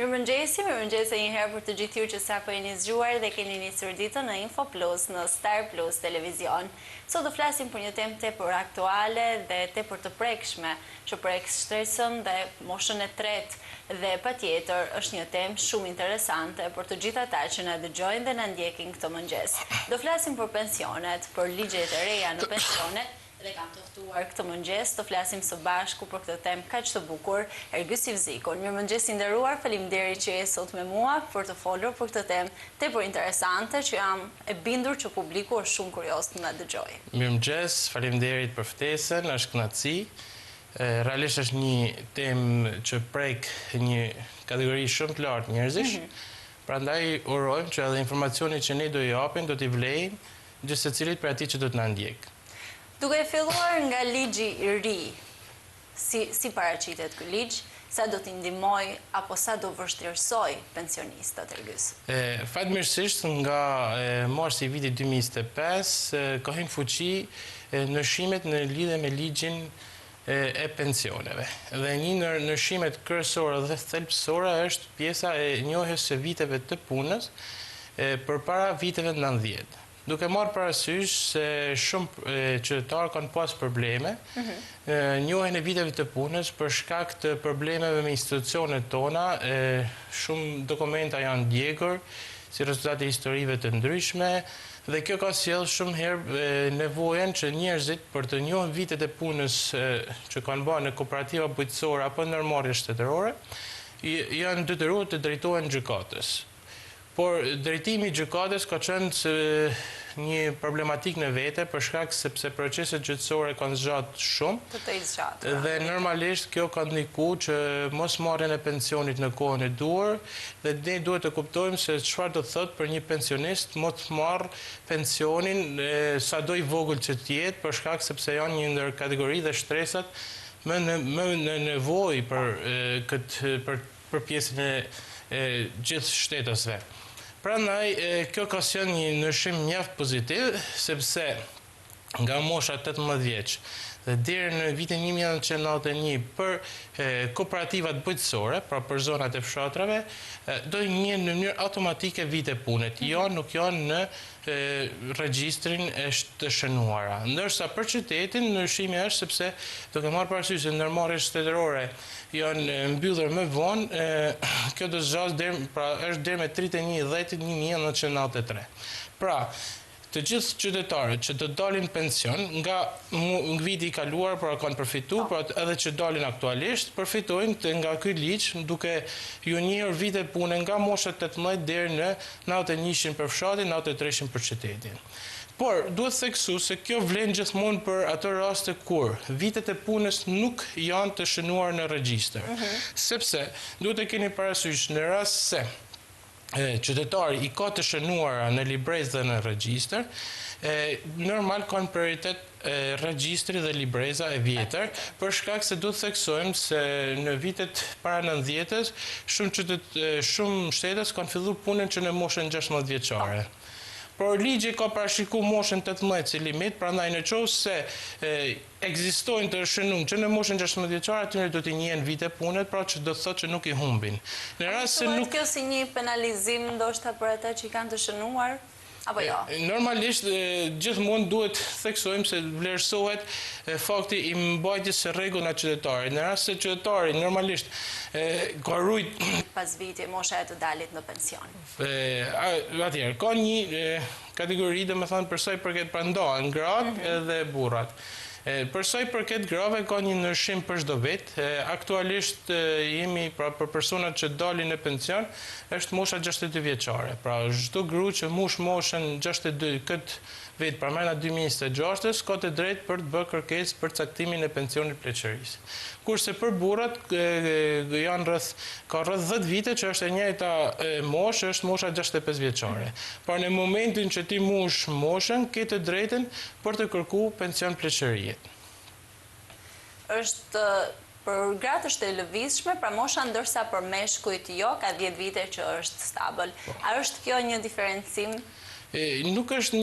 Mirëmëngjesi një herë për të gjithë ju që sapo jeni zgjuar dhe keni nisur ditën në Info Plus në Star Plus Televizion. Sot do flasim për një temë tepër aktuale dhe tepër të prekshme, që prek shtresën dhe moshën e tretë dhe patjetër është një temë shumë interesante për të gjithë ata që na dëgjojnë dhe na ndjekin këtë mëngjes. Do flasim për pensionet, për ligjet e reja në pensionet. Dhe kam të ftuar këtë mëngjes të flasim së bashku për këtë temë kaq të bukur, Ergjys Ivzikun. Mirëmëngjes i nderuar, faleminderit që je sot me mua për të folur për këtë temë tepër interesante që jam e bindur që publiku është shumë kurioz të na dëgjojë. Mirëmëngjes, faleminderit për ftesën, është kënaqësi. Realisht është një temë që prek një kategori shumë të lartë njerëzish. Prandaj urojmë që edhe informacionin që ne do i japim do t'i vlejmë gjithë secilit për atij që do të na ndjek. Duke filluar nga ligji i ri, si paraqitet ky ligj, sa do t'i ndihmoj apo sa do vështirësoj pensionistët, Ergjys? Fatmirësisht nga marsi i vitit 2025 ka hyrë në fuqi ndryshimet në lidhje me ligjin e pensioneve. Dhe një ndër ndryshimet kryesore dhe thelbësore është pjesa e njohjes së viteve të punës përpara viteve 90. Duke marrë parasysh se shumë qytetarë kanë pas probleme, njohjen e viteve të punës për shkak të problemeve me institucionet tona, shumë dokumenta janë djegur si rezultate historive të ndryshme, dhe kjo ka sjellë shumë herë nevojën që njerëzit për të njohur vitet e punës që kanë bërë në kooperativa bujqësore apo ndërmarrje shtetërore, janë detyruar të drejtohen gjykatës. Por drejtimi i gjykatës ka qenë një problematik në vete për shkak sepse proceset gjyqësore kanë zgjatur shumë. Dhe normalisht kjo ka ndikuar që mos marrjen e pensionit në kohën e duhur dhe ne duhet të kuptojmë se çfarë do të thotë për një pensionist mos marr pensionin sado i vogël që të jetë për shkak sepse janë një ndër kategori dhe shtresat më në nevojë për pjesën e gjithë shtetësve. Prandaj, kjo ka qenë një ndryshim mjaft pozitiv, sepse nga mosha 18 vjeç dhe deri në vitin 1991 për kooperativat bujqësore, pra për zonat e fshatrave, do të njihen në mënyrë automatike vite punet, nuk janë në regjistrin e të shënuara. Ndërsa për qytetin ndryshimi është sepse duke marrë parasysh se ndërmarrjet shtetërore janë mbyllur më vonë, kjo do zgjasë është deri me 31/10/1993. Pra, të gjithë qytetarët që do dalin pension nga viti i kaluar, pra kanë përfituar, pra edhe që dalin aktualisht, përfitojnë nga ky ligj duke ju njehur vite pune nga mosha 18 deri në 91 për fshatin, 93 për qytetin. Por duhet theksu se kjo vlen gjithmonë për ato raste kur vitet e punës nuk janë të shënuar në regjistër. Sepse duhet të keni parasysh në rast se qytetari i ka të shënuara në librezë dhe në regjistër, normal kanë prioritet regjistri dhe libreza e vjetër, për shkak se duhet theksojmë se në vitet para 90-s shumë shtetës kanë filluar punën që në moshën 16 vjeçare. Por ligji ka parashikuar moshën 18 si limit, prandaj në qoftë se ekzistojnë të shënuar që në moshën 16 vjeçare, atyre do të njihen vite punet, pra që do të thotë që nuk i humbin. Në rast se nuk kjo si një penalizim ndoshta për ata që kanë të shënuar? Apo jo? Normalisht gjithmonë duhet theksojmë se vlerësohet fakti i mbajtjes së rregull nga qytetari. Në rast se qytetari normalisht ka rujt pas viti mosha e të dalit në pension. Atëherë ka një kategori, domethënë për sa i përket prandajnë gratë edhe burrat. Për sa i përket grave ka një ndryshim për çdo vit. Aktualisht jemi për personat që dalin në pension është mosha 62 vjeçare. Pra çdo grua që moshën 62 këtë vit përmenda 2026 ka të drejtë për të bërë kërkesë për caktimin e pensionit pleqërisë. Kurse për burrat ka rreth 10 vite që është e njëjta moshë, është mosha 65 vjeçare. Por në momentin që ti mbush moshën, ke të drejtën për të kërkuar pension pleqërie. Është për gratë është e lëvizshme, pra mosha, ndërsa për meshkujt jo, ka 10 vite që është stabël. A është kjo një diferencim? Nuk është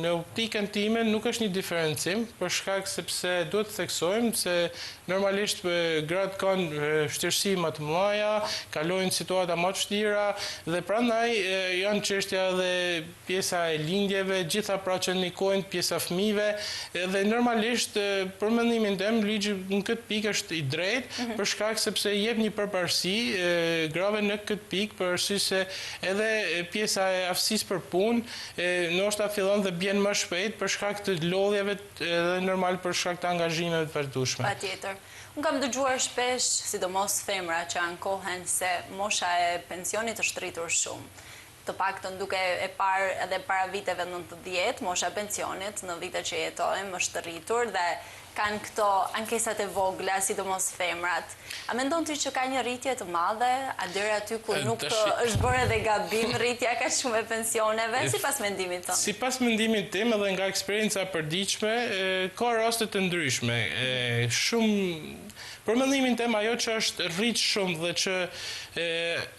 në optikën time, nuk është një diferencim, për shkak sepse duhet të theksojmë se normalisht gratë kanë vështirësi më të mëdha, kalojnë situata më të vështira dhe prandaj janë çështja edhe pjesa e lindjeve, gjitha pra që ndikojnë pjesa fëmijëve dhe normalisht për mendimin tim ligji në këtë pikë është i drejtë për shkak sepse jep një përparësi grave në këtë pikë për arsye se edhe pjesa e aftësisë për ndoshta fillon dhe bjen më shpejt për shkak të lodhjeve dhe normal për shkak të angazhimeve të vazhdueshme. Patjetër. Unë kam dëgjuar shpesh, sidomos femra që ankohen se mosha e pensionit është rritur shumë. Të paktën duke e parë edhe para viteve 90, mosha e pensionit në vitet që jetojmë është rritur dhe kanë këto ankesat e vogla, sidomos femrat. A mendon ti që ka një rritje të madhe, a deri aty ku nuk është bërë edhe gabim rritja ka shumë e pensioneve, sipas mendimit tënd? Sipas mendimit tim edhe nga eksperienca e përditshme, ka raste të ndryshme. Për mendimin tim ajo që është rrit shumë dhe që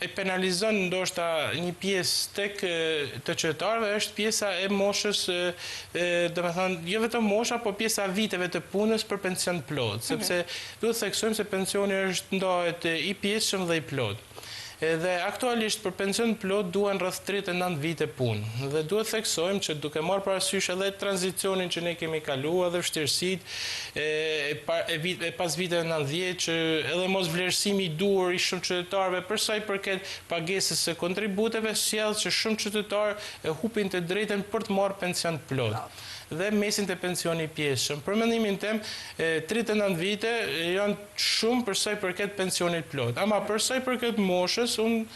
e penalizon ndoshta një pjesë tek të qytetarëve është pjesa e moshës, domethënë jo vetëm mosha, por pjesa e viteve të punës për pension plot, sepse duhet të theksojmë se pensioni është ndahet i pjesëshëm dhe i plot. Dhe aktualisht për pension plot duhen rreth 39 vite punë. Dhe duhet theksojmë që duke marrë parasysh edhe tranzicionin që ne kemi kaluar dhe vështirësitë e pas viteve 90 që edhe mos vlerësimi i duhur i shumë qytetarëve për sa i përket pagesës së kontributeve sjell që shumë qytetarë hupin të drejtën për të marrë pension plot dhe mesin të pensioni i pjesëshëm. Për mendimin tim, 39 vite janë shumë për sa i përket pensionit plot. Ama për sa i përket moshës, unë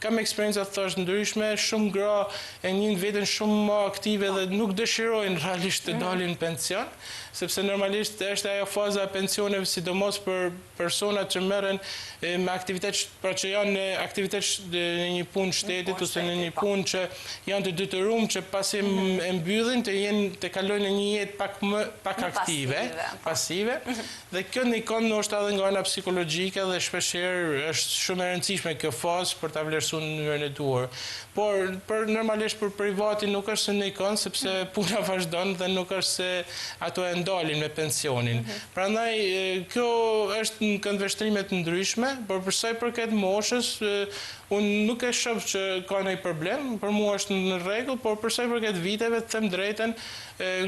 kam eksperjenca thash ndryshme, shumë gra e njihin veten shumë më aktive dhe nuk dëshirojnë realisht të dalin në pension, sepse normalisht është ajo faza e pensioneve sidomos për personat që merren me aktivitet, pra që janë në aktivitet në një punë shtetit ose në një punë që janë të detyruar që pasi e mbyllin të kalojnë në një jetë pak aktive, pasive, dhe kjo ndikon ndoshta edhe nga ana psikologjike dhe shpeshherë është shumë e rëndësishme kjo fazë për ta vlerësuar në mënyrën e duhur. Por normalisht për privatin nuk është se ndikon sepse puna vazhdon dhe nuk është se ato e ndalin me pensionin. Prandaj kjo është në këndvështrime të ndryshme, por për sa i përket moshës, unë nuk e shoh që ka ndonjë problem, për mua është në rregull, por për sa i përket viteve, të them drejtën,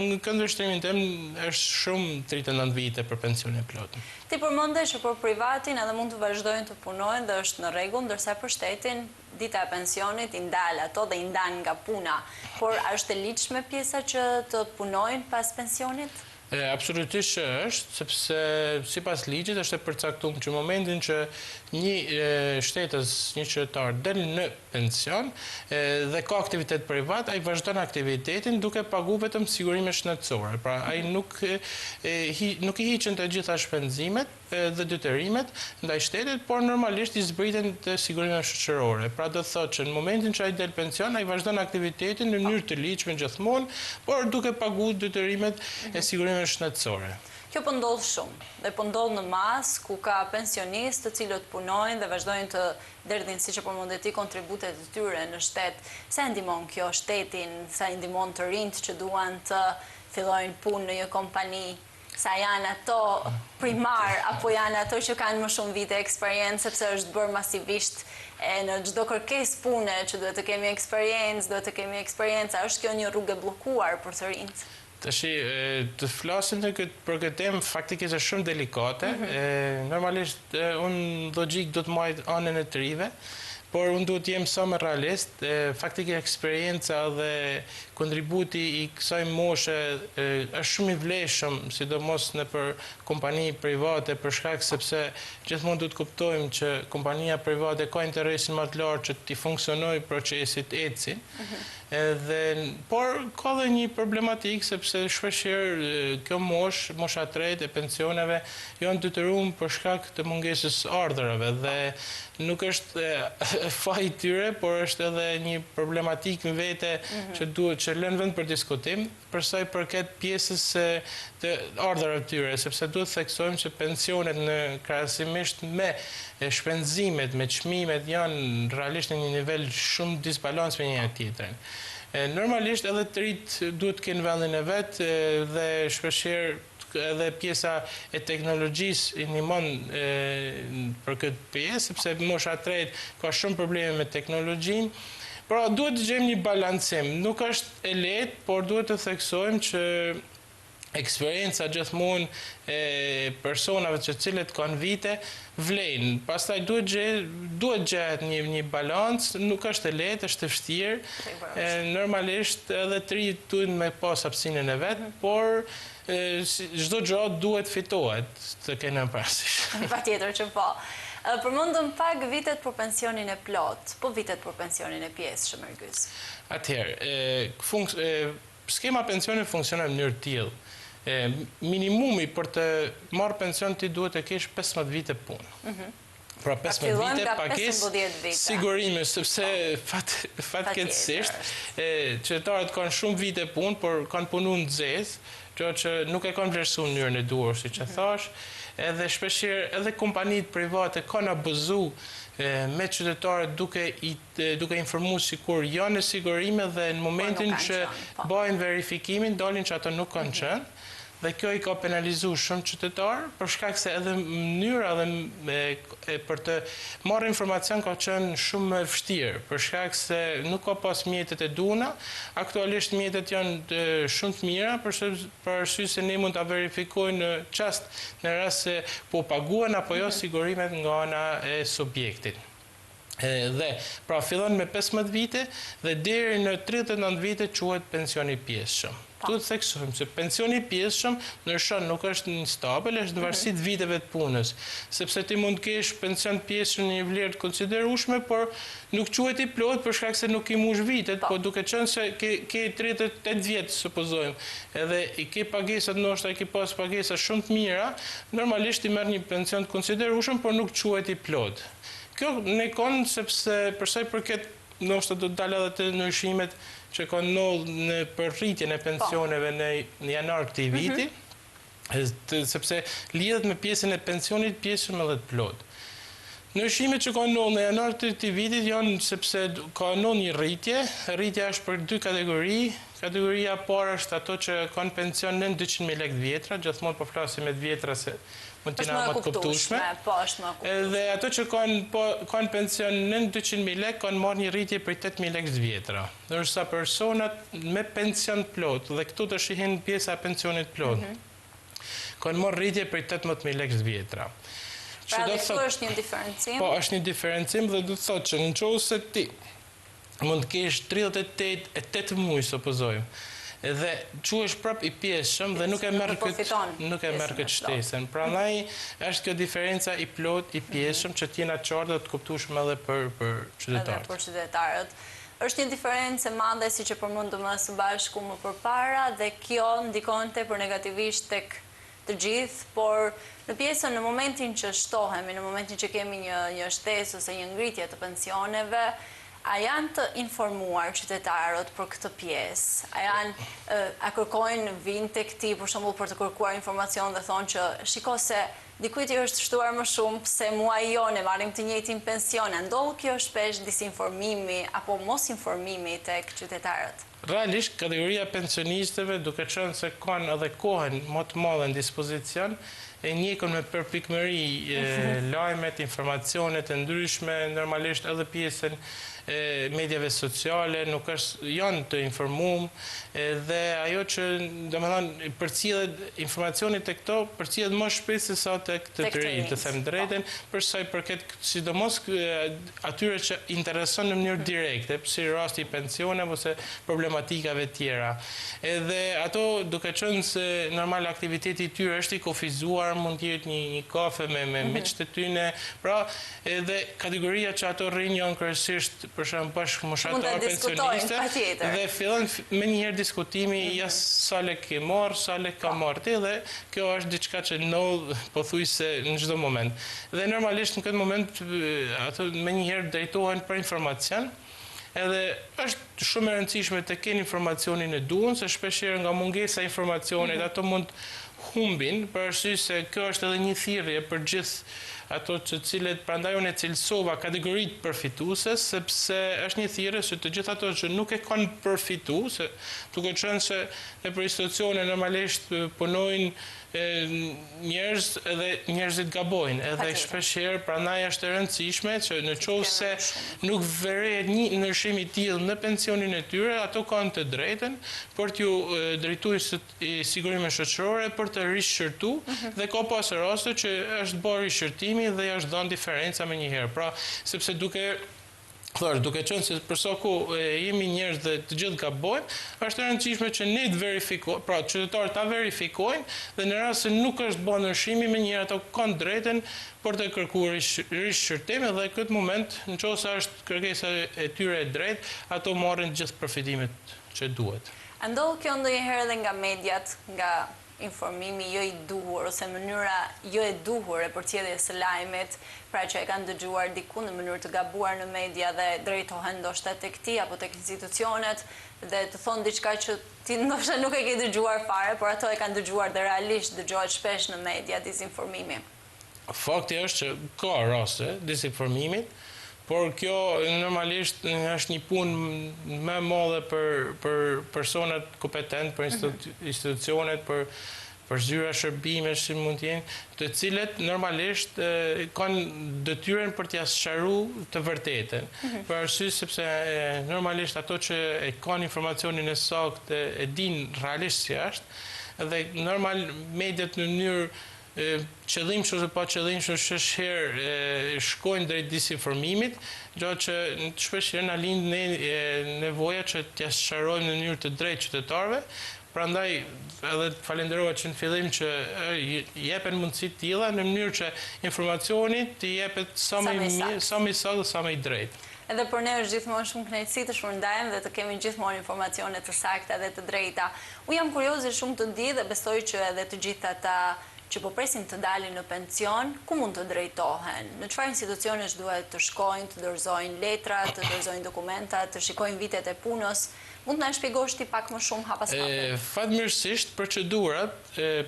në këndvështrimin tim është shumë 39 vite për pensionin plot. Ti përmende që për privatin edhe mund të vazhdojnë të punojnë dhe është në rregull, ndërsa për shtetin dita e pensionit i ndal ato dhe i ndan nga puna. Por a është e ligjshme pjesa që të punojnë pas pensionit? Absolutisht që është, sepse sipas ligjit është e përcaktuar që momentin që një shtetës, një qytetar del në pension dhe ka aktivitet privat, ai vazhdon aktivitetin duke paguar vetëm sigurime shëndetësore. Pra ai nuk i hiqen të gjitha shpenzimet dhe detyrimet ndaj shtetit, por normalisht i zbriten të sigurimet shoqërore. Pra do të thotë që në momentin që ai del pension, ai vazhdon aktivitetin në mënyrë të ligjshme gjithmonë, por duke paguar detyrimet e sigurime shëndetësore. Kjo po ndodh shumë dhe po ndodh në mas ku ka pensionistë të cilët punojnë dhe vazhdojnë të derdhin, siç e përmendë ti, kontributet e tyre në shtet. Sa ndihmon kjo shtetin, sa ndihmon të rinjt që duan të fillojnë punë në një kompani? Sa janë ato primar apo janë ato që kanë më shumë vite eksperiencë, sepse është bërë masivisht në çdo kërkesë pune që duhet të kemi eksperiencë, është kjo një rrugë e bllokuar për të rinjt? Tashi, të flasim për këtë temë faktikisht është shumë delikate. Normalisht, unë logjik do të marr anën e të rive, por unë duhet të jem sa më realist. Faktikisht eksperienca dhe kontributi i kësaj moshe është shumë i vlefshëm, sidomos nëpër kompani private, për shkak sepse gjithmonë duhet të kuptojmë që kompania private ka interesin më të lartë që të funksionojë procesit ecin. Por ka dhe një problematik sepse shpeshherë kjo mosha e tretë e pensioneve janë detyruar për shkak të mungesës ardhurave dhe nuk është faji tyre, por është edhe një problematik në vete që lën vend për diskutim, për sa i përket pjesës të ardhurave tyre, sepse duhet të theksojmë që pensionet në krahasimisht me shpenzimet, me çmimet janë realisht në një nivel shumë disbalans me njëra tjetrën. Normalisht edhe të rritë duhet të kenë vendin e vetë dhe shpeshherë edhe pjesa e teknologjisë i ndihmon për këtë pjesë, sepse mosha 3 ka shumë probleme me teknologjinë. Pra duhet të gjejmë një balancim. Nuk është e lehtë, por duhet të theksojmë që eksperienca gjithmonë e personave që cilët kanë vite vlen. Pastaj duhet gjehet një balancë, nuk është e lehtë, është e vështirë. Normalisht edhe të rinjt duhen me pas hapësinën e vet, por çdo gjë duhet fitohet, të keni parasysh. Patjetër që po. Përmendëm pak vitet për pensionin e plot, po vitet për pensionin e pjesëshëm, Ergys. Atëherë, skema pensioni funksionon në mënyrë të tillë. Minimumi për të marrë pension ti duhet të kesh 15 vite punë. Pra 15 vite pagesë sigurimi, sepse fatkeqësisht qytetarët kanë shumë vite punë, por kanë punuar nxehtë, që nuk e kanë vlerësuar në mënyrën e duhur, siç e thash, edhe shpeshherë edhe kompanitë private kanë abuzuar me qytetarët duke informuar sikur janë në sigurime dhe në momentin që bëjnë verifikimin dalin që ato nuk kanë qenë. Dhe kjo i ka penalizuar shumë qytetarë, për shkak se edhe mënyra dhe për të marrë informacion ka qenë shumë më vështirë, për shkak se nuk ka pas mjetet e duhura. Aktualisht mjetet janë shumë të mira, për arsye se ne mund ta verifikojmë në rast se po paguhen apo jo sigurimet nga ana e subjektit. Dhe pra fillon me 15 vite dhe deri në 39 vite quhet pensioni i pjesëshëm. Duhet të theksojmë se pensioni i pjesëshëm ndryshon, nuk është një stabël, është në varësi të viteve të punës, sepse ti mund të kesh pension pjesëshëm në një vlerë të konsiderueshme, por nuk quhet i plot për shkak se nuk i mbush vitet, por duke qenë se ke 38 vjet, supozojmë, edhe i ke pagesat, ndoshta i ke pas pagesa shumë të mira, normalisht i merr një pension të konsiderueshëm, por nuk quhet i plot. Kjo ne kanë sepse për sa i përket ndoshta do të dalë edhe të ndryshimet që kanë ndodhur për rritjen e pensioneve në janar këtij viti, sepse lidhet me pjesën e pensionit pjesën edhe të plot. Ndryshimet që kanë ndodhur në janar të këtij viti janë sepse ka ndodhur një rritje. Rritja është për 2 kategori. Kategoria e parë është ato që kanë pension nën 200.000 lekë të vjetra, gjithmonë po flasim me të vjetra se mund të jenë më të kuptueshme. Dhe ato që kanë pension nën 200.000 lekë kanë marrë një rritje për 8.000 lekë të vjetra. Ndërsa personat me pension plot, dhe këtu të shihen pjesa e pensionit plot, kanë marrë rritje për 18.000 lekë të vjetra. Pra dhe këtu është një diferencim? Po, është një diferencim dhe do të thotë që nëse ti mund të kesh 38 muaj, supozojmë, dhe quhesh prap i pjesëshëm dhe nuk e merr këtë shtesën. Prandaj është kjo diferenca i plot i pjesëshëm që t'jena qartë dhe të kuptueshme edhe për qytetarët. Edhe për qytetarët. Është një diferencë e madhe siç e përmendëm së bashku më përpara dhe kjo ndikonte për negativisht tek të gjithë, por në pjesën në momentin që shtohemi, në momentin që kemi një shtesë ose një ngritje të pensioneve, a janë të informuar qytetarët për këtë pjesë? A kërkojnë vinë tek ti, për shembull, për të kërkuar informacion dhe thonë që shiko se dikujt i është shtuar më shumë pse mua jo ne marrim të njëjtin pension. Ndodh kjo shpesh disinformimi apo mos informimi tek qytetarët? Realisht, kategoria pensionistëve, duke qenë se kanë edhe kohën më të madhe në dispozicion, e njekën me përpikmëri lajmet, informacionet e ndryshme, normalisht edhe pjesën medjave sociale, nuk janë të informuar dhe ajo që domethënë përcjellet informacioni tek këto përcjellet më shpejt se sa tek të rinjt, të them drejtën, për sa i përket sidomos atyre që intereson në mënyrë direkte, si rasti i pensioneve ose problematikave tjera. Edhe ato duke qenë se normal aktiviteti i tyre është i kufizuar, mund të jetë një kafe me miqtë e tyre, pra edhe kategoria që ato rrinë janë kryesisht për shembull bashkëmoshatar pensionistë dhe fillon me njëherë diskutimi sa lekë ke marr, sa lekë ka marrë ti dhe kjo është diçka që ndodh pothuajse në çdo moment. Dhe normalisht në këtë moment ato me njëherë drejtohen për informacion. Edhe është shumë e rëndësishme të kenë informacionin e duhur, se shpeshherë nga mungesa e informacionit ato mund humbin, për arsye se kjo është edhe një thirrje për gjithë ato të cilët prandaj unë cilësova kategoritë përfituese, sepse është një thirrje se të gjithë ato që nuk e kanë përfituar, se duke qenë se nëpër institucione normalisht punojnë njerëz edhe njerëzit gabojnë, edhe shpeshherë prandaj është e rëndësishme që në qoftë se nuk vërehet një ndryshim i tillë në pensionin e tyre, ato kanë të drejtën për t'ju drejtuar sigurimeve shoqërore për të rishqyrtuar dhe ka pasur raste që është bërë rishqyrtimi dhe është dhënë diferenca më njëherë. Pra, sepse duke qenë se për sa kohë jemi njerëz dhe të gjithë gabojmë, është e rëndësishme që ne të verifikojmë, pra qytetarët ta verifikojnë dhe në rast se nuk është bërë ndryshimi menjëherë ato kanë drejtën për të kërkuar rishqyrtim dhe në këtë moment, nëse është kërkesa e tyre e drejtë, ato marrin gjithë përfitimet që duhet. A ndodh kjo ndonjëherë edhe nga mediat, nga informimi jo i duhur ose mënyra jo e duhur e përcjelljes së lajmit, pra që e kanë dëgjuar diku në mënyrë të gabuar në media dhe drejtohen ndoshta tek ti apo tek institucionet dhe të thonë diçka që ti ndoshta nuk e ke dëgjuar fare, por ato e kanë dëgjuar dhe realisht dëgjohet shpesh në media disinformimi. Fakti është që ka raste disinformimit, por kjo normalisht është një punë më e madhe për personat kompetent, për institucionet, për zyra shërbimesh që mund të jenë, të cilët normalisht kanë detyrën për t'ia sqaruar të vërtetën. Për arsye sepse normalisht ato që e kanë informacionin e saktë e dinë realisht si është, dhe normal mediat në mënyrë qëllimshëm ose pa qëllimshëm shpesh shkojnë drejt disinformimit, gjatë që shpesh na lind nevoja që t'ia sqarojmë në mënyrë të drejtë qytetarëve. Prandaj edhe falenderoj që në fillim që jepen mundësi të tilla në mënyrë që informacioni të jepet sa më saktë dhe sa më i drejtë. Edhe për ne është gjithmonë shumë kënaqësi të shpërndajmë dhe të kemi gjithmonë informacione të sakta dhe të drejta. Unë jam kurioze shumë të di dhe besoj që edhe të gjithë ata që po presin të dalin në pension, ku mund të drejtohen? Në çfarë institucionesh duhet të shkojnë, të dorëzojnë letra, të dorëzojnë dokumenta, të shikojnë vitet e punës? Mund të na shpjegosh ti pak më shumë hapas hape? Fatmirësisht, procedurat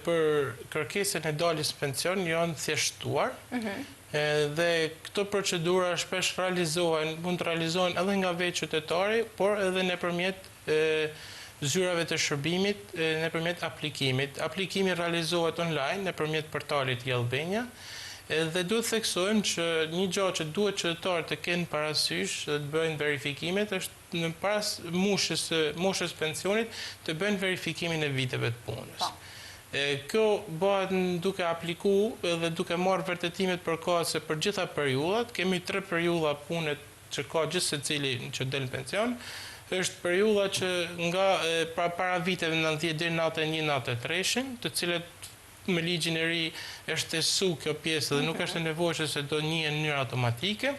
për kërkesën e daljes në pension janë thjeshtuar. Dhe këto procedura shpesh mund të realizohen edhe nga vetë qytetari, por edhe nëpërmjet zyrave të shërbimit nëpërmjet aplikimit. Aplikimi realizohet online nëpërmjet portalit e-Albania dhe duhet theksojmë që një gjë që duhet qytetarët të kenë parasysh dhe të bëjnë verifikimet është në pas moshës pensionit të bëjnë verifikimin e viteve të punës. Kjo bëhet duke aplikuar dhe duke marrë vërtetimet përkohëse për gjitha periudhat. Kemi 3 periudha pune që ka gjithë secili që del në pension. Është periudha që nga para viteve 90 deri në 91-93, të cilët me ligjin e ri është thesu kjo pjesë dhe nuk është e nevojshme se do njihen në mënyrë automatike.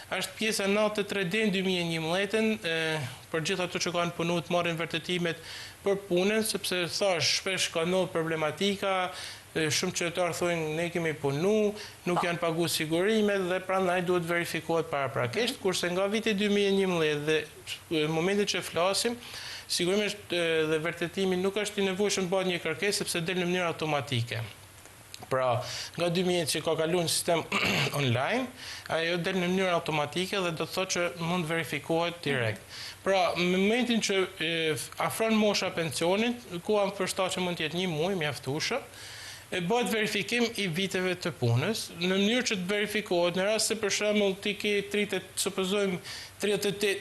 Është pjesa 93 deri në 2011 për gjithë ato që kanë punuar të marrin vërtetimet për punën, sepse thash shpesh ka ndodhur problematika, shumë qytetarë thonë ne kemi punu, nuk janë pagu sigurimet dhe prandaj duhet verifikohet paraprakisht, kurse nga viti 2011 dhe në momentin që flasim, sigurimisht dhe vërtetimi nuk është i nevojshëm bëhet një kërkesë sepse del në mënyrë automatike. Pra, nga 2000 që ka kaluar në sistem online, ajo del në mënyrë automatike dhe do të thotë që mund verifikohet direkt. Pra, në momentin që afron mosha pensionit, ku am përshtat që mund të jetë 1 muaj mjaftueshëm, bëhet verifikim i viteve të punës, në mënyrë që të verifikohet, në rast se për shembull ti ke supozojmë 38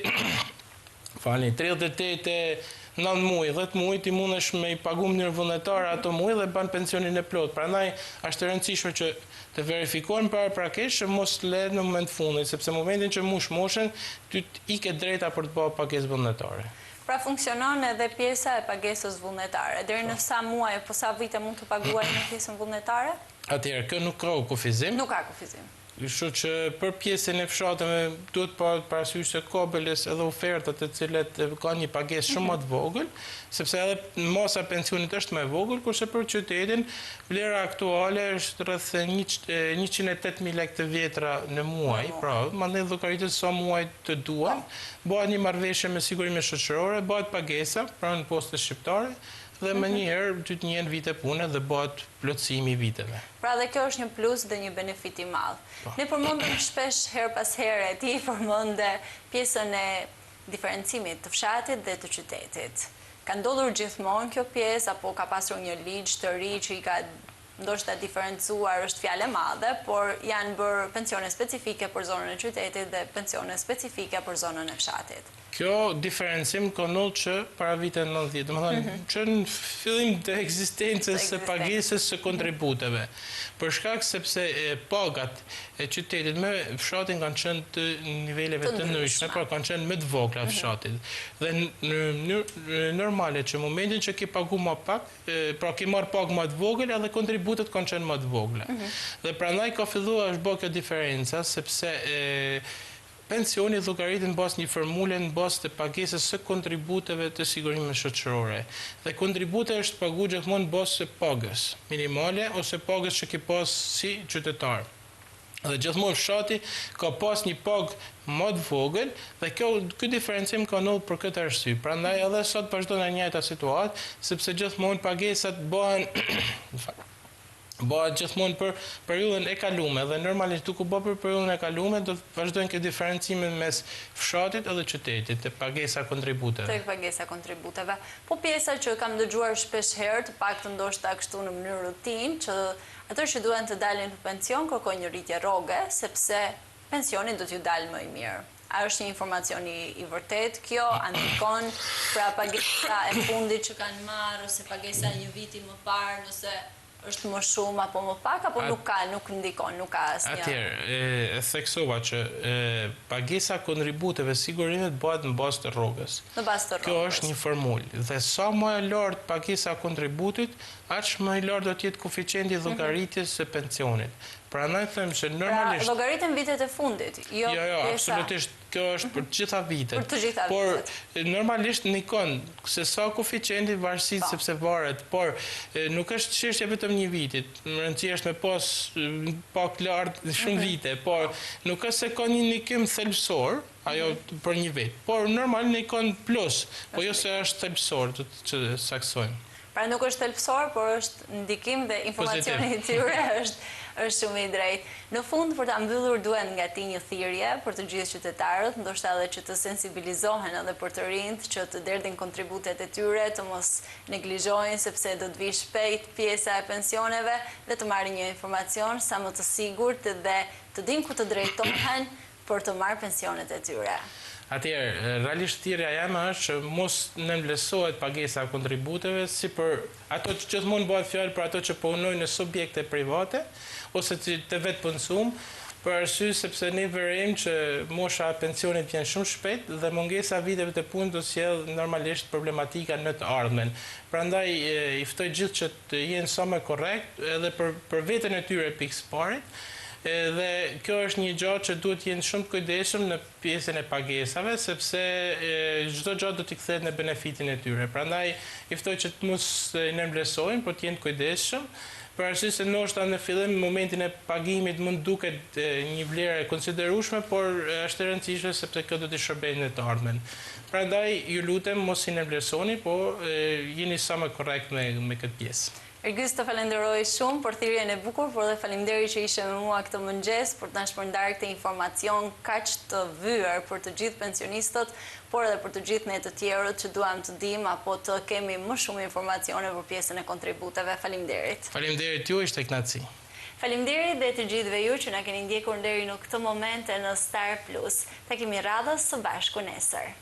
9 muaj, 10 muaj ti mundesh me i pagu në mënyrë vullnetare ato muaj dhe ban pensionin e plot. Prandaj është e rëndësishme që të verifikohen paraprakisht që mos lehet në moment fundit, sepse në momentin që moshën, ty i ke drejta për të bërë pagesë vullnetare. Pra funksionon edhe pjesa e pagesës vullnetare. Deri në sa muaj apo sa vite mund të paguaj në pjesën vullnetare? Atëherë, kjo nuk ka kufizim. Nuk ka kufizim. Kështu që për pjesën e fshatëve duhet parasysh se ka beles edhe oferta të cilet kanë një pagesë shumë më të vogël, sepse edhe masa e pensionit është më e vogël, kurse për qytetin vlera aktuale është rreth 108.000 lekë të vjetra në muaj, pra mandej llogaritet sa muaj të duan, bëhet një marrëveshje me sigurinë shoqërore, bëhet pagesa pranë postës shqiptare dhe më njëherë ty të njën vite pune dhe bëhet plotësimi i viteve. Pra dhe kjo është një plus dhe një benefit i madh. Ne përmendëm shpesh her pas here, ti përmende pjesën e diferencimit të fshatit dhe të qytetit. Ka ndodhur gjithmonë kjo pjesë apo ka pasur një ligj të ri që i ka ndoshta diferencuar, është fjalë e madhe, por janë bërë pensione specifike për zonën e qytetit dhe pensione specifike për zonën e fshatit. Kjo diferencim ka ndodhur që para vitit 90, domethënë që në fillim të ekzistencës së pagesës së kontributeve. Për shkak sepse pagat e qytetit me fshatin kanë qenë të niveleve të ndryshme, por kanë qenë më të vogla fshatit. Dhe në mënyrë normale që momentin që ke pagu më pak, pra ke marrë pagë më të vogël, edhe kontributet kanë qenë më të vogla. Dhe prandaj ka filluar është bë kjo diferenca sepse pensioni llogaritet në bazë një formule në bazë të pagesës së kontributeve të sigurimit shoqërore. Dhe kontributi është paguar gjithmonë në bazë të pagës minimale ose pagës që ke pas si qytetar. Dhe gjithmonë fshati ka pas një pagë më të vogël dhe ky diferencim ka ndodhur për këtë arsye. Prandaj edhe sot vazhdon në njëjta situatë, sepse gjithmonë pagesat bëhen bëhet gjithmonë për periudhën e kaluar dhe normalisht duke bërë për periudhën e kaluar do të vazhdojnë këtë diferencimin mes fshatit edhe qytetit të pagesa kontributeve. Tek pagesa kontributeve. Po pjesa që kam dëgjuar shpesh herë, të paktën ndoshta kështu në mënyrë rutinë, që ato që duhen të dalin në pension kërkojnë një rritje rroge, sepse pensioni do t'ju dalë më i mirë. A është një informacion i vërtet kjo, ndikon pra pagesa e fundit që kanë marrë ose pagesa një viti më parë, nëse është më shumë apo më pak, apo nuk ndikon, nuk ka asnjë. Atëherë, e theksova që pagesa kontributeve sigurimet bëhet në bazë të rrogës. Në bazë të rrogës. Kjo është një formulë dhe sa më e lartë pagesa kontributit, aq më i lartë do të jetë koeficienti i llogaritjes së pensionit. Prandaj them se normalisht pra llogaritën vitet e fundit, jo absolutisht. Kjo është për të gjitha vitet. Për të gjitha vitet. Por normalisht nikon se sa koeficienti varësisht sepse varet, por nuk është çështje vetëm një vitit. Më rëndësishme me pas pak lart shumë vite, por nuk është se ka një nikim thelbësor ajo për një vit. Por normal nikon plus, po jo se është thelbësor që saksojmë. Pra nuk është thelbësor, por është ndikim dhe informacioni i tyre është shumë i drejtë. Në fund, për ta mbyllur duhet nga ti një thirrje për të gjithë qytetarët, ndoshta edhe që të sensibilizohen edhe për të rinjt që të derdhin kontributet e tyre, të mos neglizhojnë sepse do të vijë shpejt pjesa e pensioneve dhe të marrin një informacion sa më të sigurt dhe të dinë ku të drejtohen për të marrë pensionet e tyre. Atëherë, realisht thirrja jame është që mos nënvlerësohet pagesa e kontributeve si për ato që gjithmonë bëhet fjalë për ato që punojnë në subjekte private ose të vetë konsum, për arsye sepse ne vërejmë që mosha e pensionit vjen shumë shpejt dhe mungesa viteve të punë do sjell normalisht problematika në të ardhmen. Prandaj i ftoj gjithë që të jenë sa më korrekt edhe për veten e tyre pikë së parit. Dhe kjo është një gjë që duhet jenë shumë të kujdesshëm në pjesën e pagesave, sepse çdo gjë do t'i kthehet në benefitin e tyre. Prandaj i ftoj që të mos nënvlerësojnë, por të jenë të kujdesshëm, për arsye se ndoshta në fillim në momentin e pagimit mund duket një vlerë e konsiderueshme, por është e rëndësishme sepse kjo do t'i shërbejë në të ardhmen. Prandaj ju lutem mos i nënvlerësoni, por jeni sa më korrekt me këtë pjesë. Ergjys, të falenderoj shumë për thirrjen e bukur, por dhe faleminderit që ishe me mua këtë mëngjes për të na shpërndarë këtë informacion kaq të vyer për të gjithë pensionistët, por edhe për të gjithë ne të tjerët që duam të dimë apo të kemi më shumë informacione për pjesën e kontributeve. Faleminderit. Faleminderit ju, ishte kënaqësi. Faleminderit dhe të gjithëve ju që na keni ndjekur deri në këtë moment në Star Plus. Takimi radhës së bashku nesër.